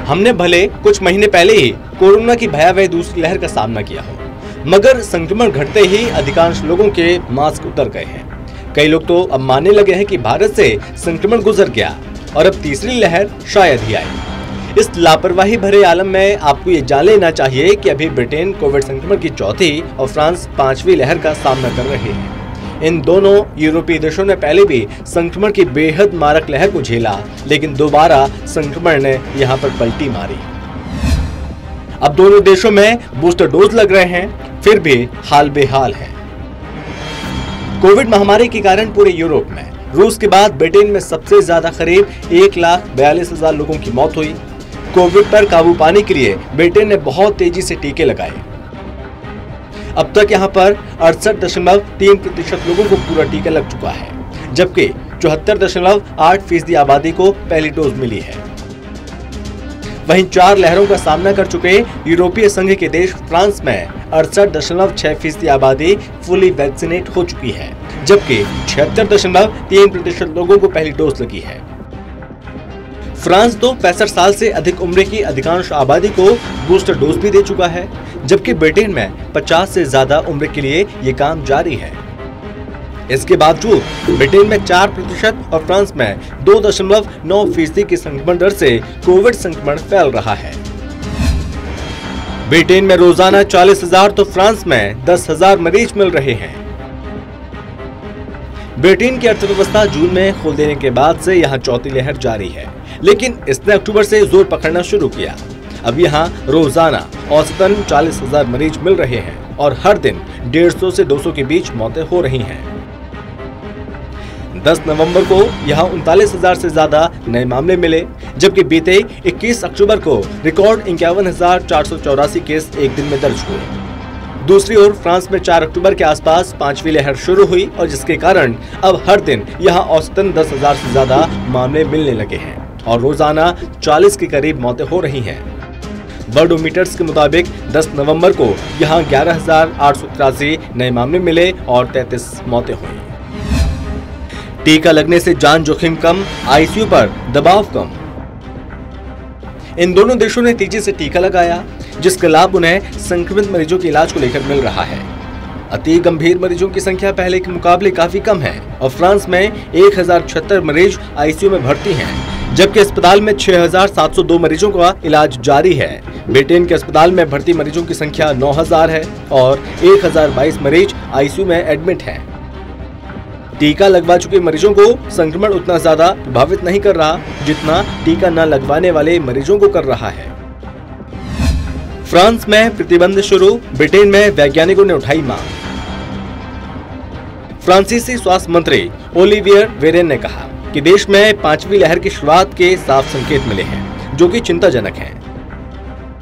हमने भले कुछ महीने पहले ही कोरोना की भयावह दूसरी लहर का सामना किया हो, मगर संक्रमण घटते ही अधिकांश लोगों के मास्क उतर गए हैं। कई लोग तो अब मानने लगे हैं कि भारत से संक्रमण गुजर गया और अब तीसरी लहर शायद ही आए। इस लापरवाही भरे आलम में आपको ये जान लेना चाहिए कि अभी ब्रिटेन कोविड संक्रमण की चौथी और फ्रांस 5वीं लहर का सामना कर रहे हैं। इन दोनों यूरोपीय देशों ने पहले भी संक्रमण की बेहद मारक लहर को झेला, लेकिन दोबारा संक्रमण ने यहां पर पलटी मारी। अब दोनों देशों में बूस्टर डोज लग रहे हैं, फिर भी हाल बेहाल है। कोविड महामारी के कारण पूरे यूरोप में रूस के बाद ब्रिटेन में सबसे ज्यादा करीब 1,42,000 लोगों की मौत हुई। कोविड पर काबू पाने के लिए ब्रिटेन ने बहुत तेजी से टीके लगाए। अब तक यहां पर 68.3% लोगों को पूरा टीका लग चुका है, जबकि 74.8% आबादी को पहली डोज मिली है। वहीं 4 लहरों का सामना कर चुके यूरोपीय संघ के देश फ्रांस में 68.6% आबादी फुली वैक्सीनेट हो चुकी है, जबकि 76.3% लोगों को पहली डोज लगी है। फ्रांस तो 65 साल से अधिक उम्र की अधिकांश आबादी को बूस्टर डोज भी दे चुका है, जबकि ब्रिटेन में 50 से ज्यादा उम्र के लिए ये काम जारी है। इसके बावजूद ब्रिटेन में 4% और फ्रांस में 2.9% की संक्रमण दर से कोविड संक्रमण फैल रहा है। ब्रिटेन में रोजाना 40,000 तो फ्रांस में 10,000 मरीज मिल रहे हैं। ब्रिटेन की अर्थव्यवस्था जून में खोल देने के बाद से यहाँ चौथी लहर जारी है, लेकिन इसने अक्टूबर से जोर पकड़ना शुरू किया। अब यहाँ रोजाना औसतन 40,000 मरीज मिल रहे हैं और हर दिन 150 से 200 के बीच मौतें हो रही हैं। 10 नवंबर को यहाँ 39,000 से ज्यादा नए मामले मिले, जबकि बीते 21 अक्टूबर को रिकॉर्ड 51,484 केस एक दिन में दर्ज हुए। दूसरी ओर फ्रांस में 4 अक्टूबर के आसपास 5वीं लहर शुरू हुई और जिसके कारण अब हर दिन यहाँ औसतन 10,000 से ज्यादा मामले मिलने लगे हैं और रोजाना 40 के करीब मौतें हो रही हैं। वर्ल्डोमीटर्स के मुताबिक 10 नवंबर को यहाँ 11,883 नए मामले मिले और 33 मौतें हुई। टीका लगने से जान जोखिम कम, आईसीयू पर दबाव कम। इन दोनों देशों ने तेजी से टीका लगाया, जिसका लाभ उन्हें संक्रमित मरीजों के इलाज को लेकर मिल रहा है। अति गंभीर मरीजों की संख्या पहले के मुकाबले काफी कम है और फ्रांस में 1,076 मरीज आईसीयू में भर्ती हैं, जबकि अस्पताल में 6,702 मरीजों का इलाज जारी है। ब्रिटेन के अस्पताल में भर्ती मरीजों की संख्या 9,000 है और 1,022 मरीज आईसीयू में एडमिट हैं। टीका लगवा चुके मरीजों को संक्रमण उतना ज्यादा प्रभावित नहीं कर रहा जितना टीका न लगवाने वाले मरीजों को कर रहा है। फ्रांस में प्रतिबंध शुरू, ब्रिटेन में वैज्ञानिकों ने उठाई मांग। फ्रांसीसी स्वास्थ्य मंत्री ओलिवियर वेरेन ने कहा कि देश में 5वीं लहर की शुरुआत के साफ संकेत मिले हैं, जो कि चिंताजनक हैं।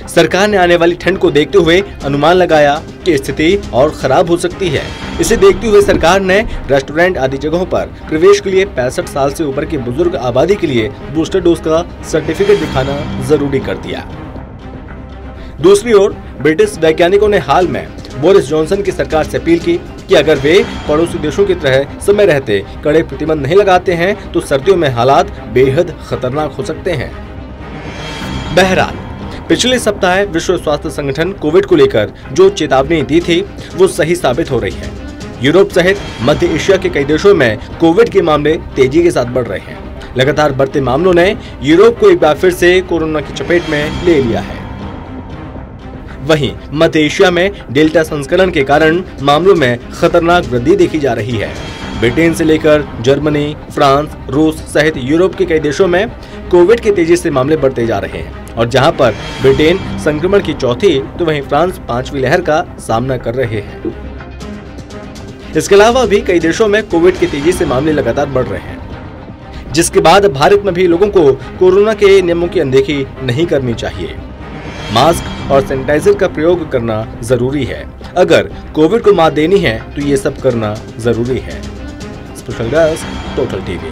सरकार ने आने वाली ठंड को देखते हुए अनुमान लगाया कि स्थिति और खराब हो सकती है। इसे देखते हुए सरकार ने रेस्टोरेंट आदि जगहों पर प्रवेश के लिए 65 साल से ऊपर की बुजुर्ग आबादी के लिए बूस्टर डोज का सर्टिफिकेट दिखाना जरूरी कर दिया। दूसरी ओर ब्रिटिश वैज्ञानिकों ने हाल में बोरिस जॉनसन की सरकार से अपील की कि अगर वे पड़ोसी देशों की तरह समय रहते कड़े प्रतिबंध नहीं लगाते हैं तो सर्दियों में हालात बेहद खतरनाक हो सकते हैं। बहरहाल पिछले सप्ताह विश्व स्वास्थ्य संगठन कोविड को लेकर जो चेतावनी दी थी वो सही साबित हो रही है। यूरोप सहित मध्य एशिया के कई देशों में कोविड के मामले तेजी के साथ बढ़ रहे हैं। लगातार बढ़ते मामलों ने यूरोप को एक बार फिर से कोरोना की चपेट में ले लिया है। वहीं मध्य एशिया में डेल्टा संस्करण के कारण मामलों में खतरनाक वृद्धि देखी जा रही है। ब्रिटेन से लेकर जर्मनी, फ्रांस, रूस सहित यूरोप के कई देशों में कोविड के तेजी से मामले बढ़ते जा रहे हैं और जहां पर ब्रिटेन संक्रमण की चौथी तो वहीं फ्रांस 5वीं लहर का सामना कर रहे हैं। इसके अलावा भी कई देशों में कोविड की तेजी से मामले लगातार बढ़ रहे हैं, जिसके बाद भारत में भी लोगों को कोरोना के नियमों की अनदेखी नहीं करनी चाहिए। मास्क और सैनिटाइजर का प्रयोग करना जरूरी है। अगर कोविड को मात देनी है तो ये सब करना जरूरी है। Special desk, total TV.